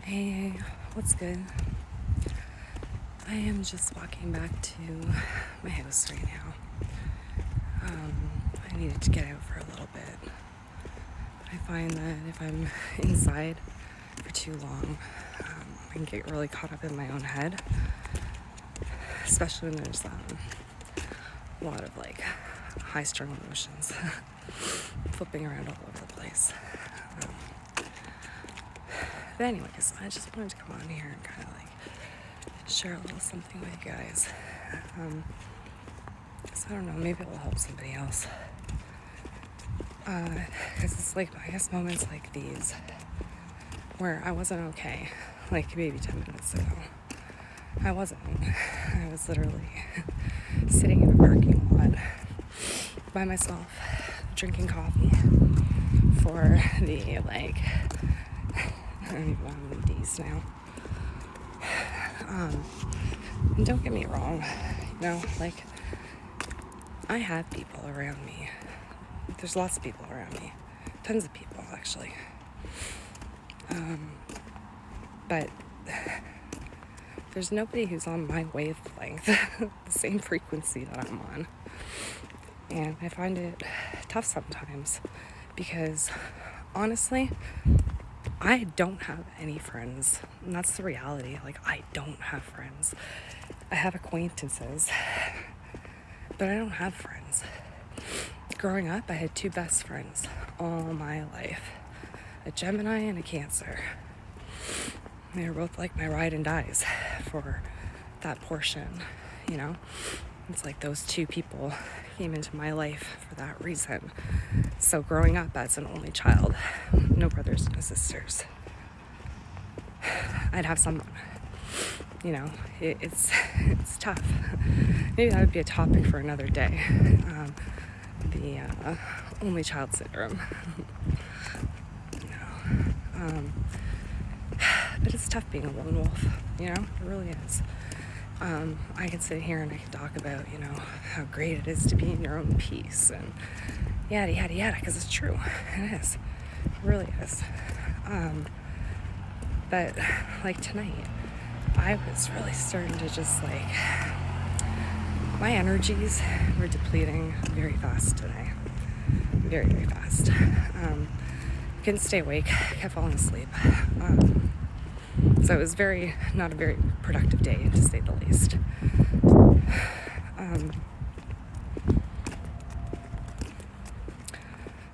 Hey, what's good? I am just walking back to my house right now. I needed to get out for a little bit. I find that if I'm inside for too long, I can get really caught up in my own head, especially when there's a lot of high-strung emotions flipping around all over the place. But anyways, I just wanted to come on here and kind of share a little something with you guys. So I don't know, maybe it'll help somebody else. Because it's I guess moments like these where I wasn't okay, like maybe 10 minutes ago. I wasn't. I was literally sitting in a parking lot by myself, drinking coffee for the, I don't even know how many days now. And don't get me wrong, I have people around me. There's lots of people around me. Tons of people, actually. But there's nobody who's on my wavelength, the same frequency that I'm on. And I find it tough sometimes because, honestly, I don't have any friends. And that's the reality. I don't have friends. I have acquaintances, but I don't have friends. Growing up, I had two best friends all my life. A Gemini and a Cancer. They were both my ride and dies for that portion, It's those two people came into my life for that reason. So growing up as an only child, no brothers, no sisters, I'd have someone, it's tough. Maybe that would be a topic for another day. The only child syndrome. But it's tough being a lone wolf, it really is. I can sit here and I can talk about, how great it is to be in your own peace and yada, yada, yada, because it's true. It is. It really is. But tonight, I was really starting to just my energies were depleting very fast today. Very, very fast. Couldn't stay awake, kept falling asleep. So it was not a very productive day, to say the least.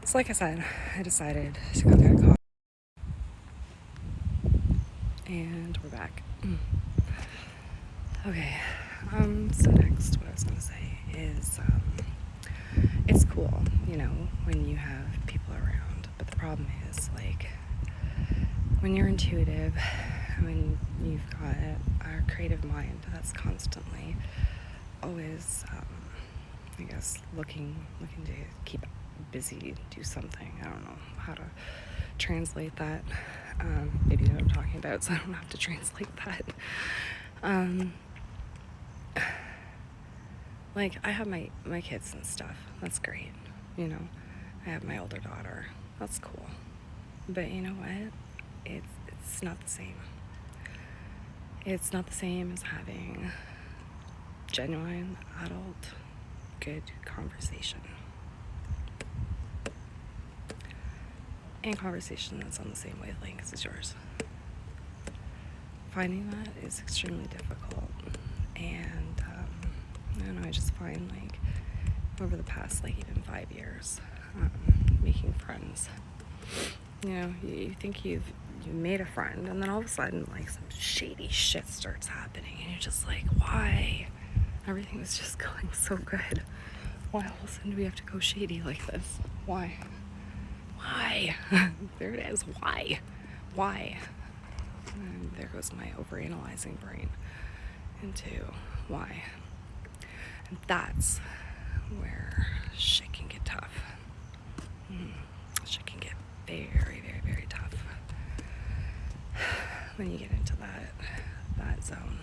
So like I said, I decided to go get a coffee. And we're back. Okay, so next, what I was going to say is, it's cool, when you have people around, but the problem is, when you're intuitive, when you've got a creative mind that's constantly always, looking to keep busy, do something. I don't know how to translate that. Maybe you know what I'm talking about, so I don't have to translate that. I have my kids and stuff. That's great. I have my older daughter. That's cool. But you know what? It's not the same. It's not the same as having genuine, adult, good conversation. And conversation that's on the same wavelength as yours. Finding that is extremely difficult. And, I don't know, I just find, over the past, even 5 years, making friends. You think you've made a friend, and then all of a sudden, some shady shit starts happening, and you're just why? Everything was just going so good. Why all of a sudden do we have to go shady like this? Why? There it is. Why? And there goes my overanalyzing brain into why. And that's where shit can get tough. Shit can get very, very, very tough when you get into that zone.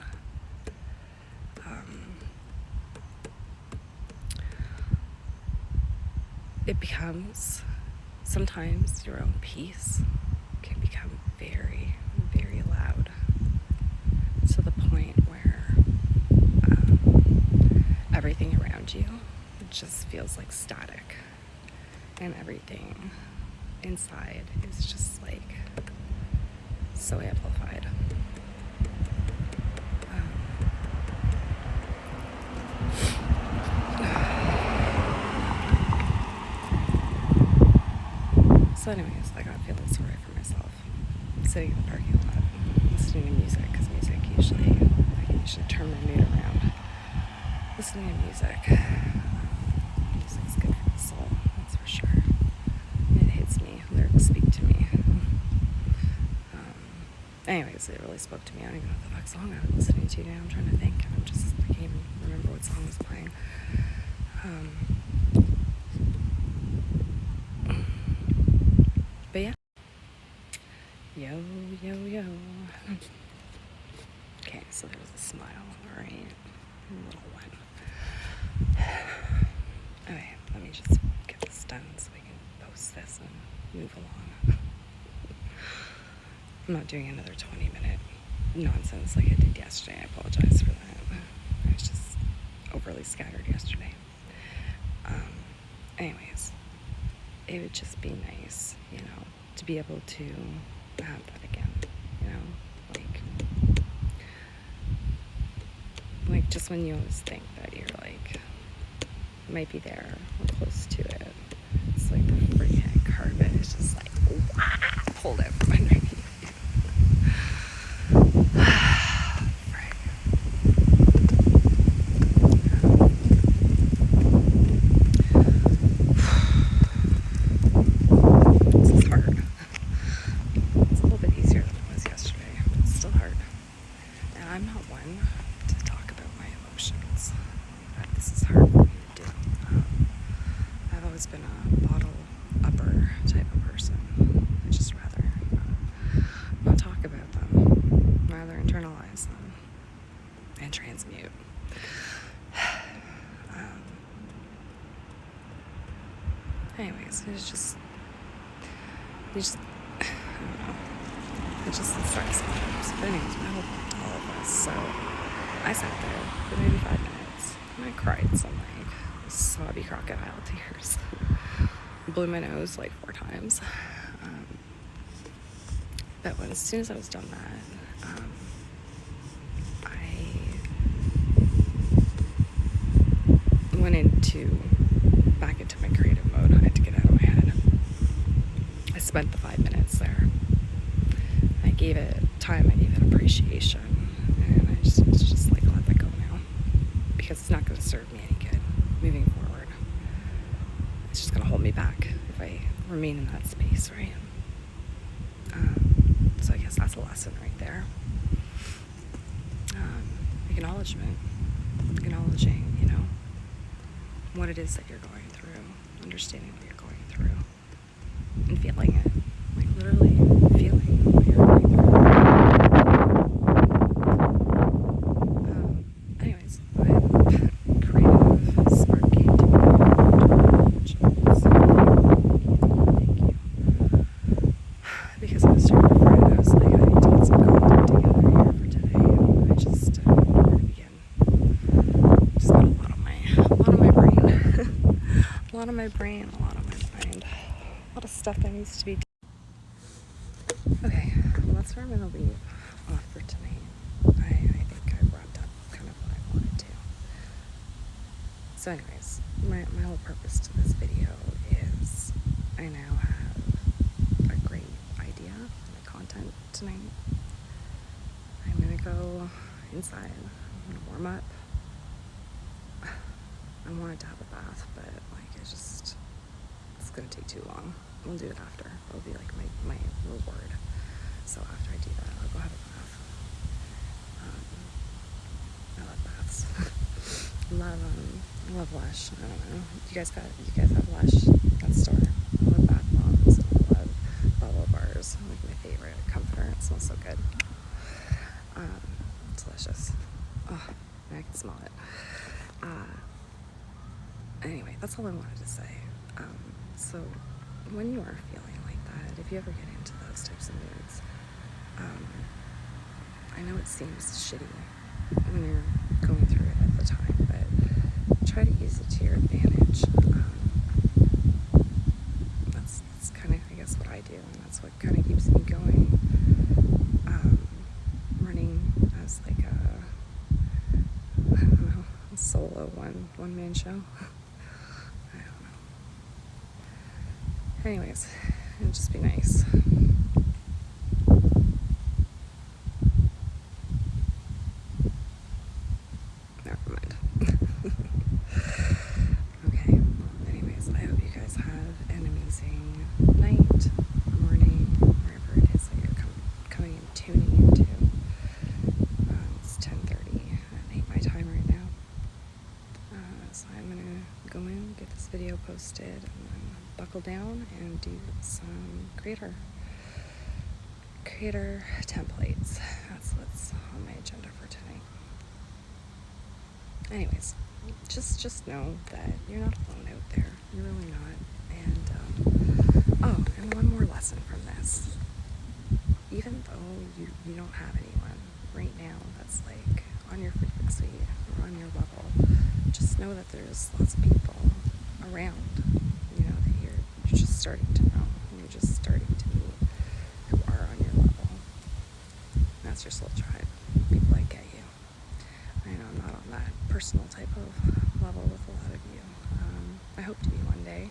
It becomes, sometimes your own peace can become very, very loud. feels like static, and everything inside is just like so amplified. So anyways, I got feeling sorry for myself, sitting in the parking lot, listening to music, because music usually, I can usually turn my mood around. Listening to music. Music's good for the soul, that's for sure. It hits me, lyrics speak to me. Anyways, it really spoke to me. I don't even know what the fuck song I was listening to now. I'm trying to think, and I can't even remember what song was playing. But yeah. Yo. Okay, so there was a smile, alright? A little one. Okay, let me just get this done so we can post this and move along. I'm not doing another 20-minute nonsense like I did yesterday. I apologize for that. I was just overly scattered yesterday. Anyways, it would just be nice, to be able to have that again, like just when you always think that you're like might be there or close to it, it's like the freaking carpet is just like pulled out from underneath you. Anyways, I don't know. It just starts sometimes. But anyways, my whole point to all of this. So I sat there for maybe 5 minutes and I cried some like sobby crocodile tears. Blew my nose like 4 times. But as soon as I was done that, I went back into my creative mode. I had to get out of my head. I spent the 5 minutes there. I gave it time, I gave it appreciation, and I just like let that go now, because it's not going to serve me any good moving forward. It's just going to hold me back if I remain in that space, right? So I guess that's a lesson right there. Acknowledging, what it is that you're going through, understanding what you're going through, and feeling it, like literally feeling what you're going through. Anyways, I'm creative, smart game to me, which is thank you. Because I was starting to Friday, I was like, I need to get some content together here for today, and I just where to begin. Just got a lot on my brain. A lot on my brain, a lot on my mind. A lot of stuff that needs to be done. Okay, well, that's where I'm going to leave off for tonight. I think I've wrapped up kind of what I wanted to. So anyways, my whole purpose to this video is I now have a great idea for my content tonight. I'm going to go inside. I'm going to warm up. I wanted to have a bath, but it's gonna take too long. We'll do it after. It'll be like my reward. So after I do that, I'll go have a bath. I love baths. I love Lush. I don't know. You guys have Lush? That store. I love bath bombs. I love bubble bars. Like my favorite comforter. It smells so good. It's delicious. Oh, I can smell it. Anyway, that's all I wanted to say. So when you are feeling like that, if you ever get into those types of moods, I know it seems shitty when you're going through it at the time, but try to use it to your advantage. That's kind of, I guess, what I do, and that's what kind of keeps me going. Running as like I don't know, a solo one-man show. I don't know. Anyways, it'd just be nice. Never mind. Okay, well, anyways, I hope you guys have an amazing night, morning, wherever it is that you're coming and tuning into. It's 10:30 at 8 my time right now. So I'm gonna go in, get this video posted, and then buckle down and do some creator templates. That's what's on my agenda for tonight. Anyways, just know that you're not alone out there. You're really not. And and one more lesson from this. Even though you don't have anyone right now that's like on your frequency or on your level, just know that there's lots of people around, that you're just starting to know, and you're just starting to meet who are on your level. And that's your soul tribe, people that get you. I know I'm not on that personal type of level with a lot of you. I hope to be one day,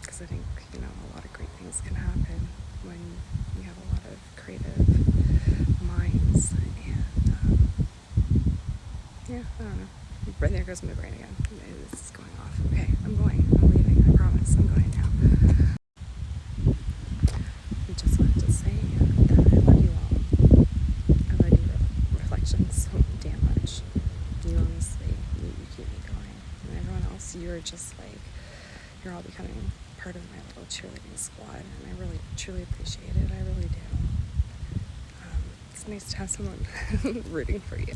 because I think, a lot of great things can happen when you have a lot of creative minds, and I don't know. Right there goes my brain again. This is going off. Okay, I'm leaving, I promise. I'm going now. I just wanted to say that I love you all. I love your reflections so damn much. You honestly, you keep me going. And everyone else, you're just like, you're all becoming part of my little cheerleading squad, and I really, truly appreciate it. I really do. It's nice to have someone rooting for you.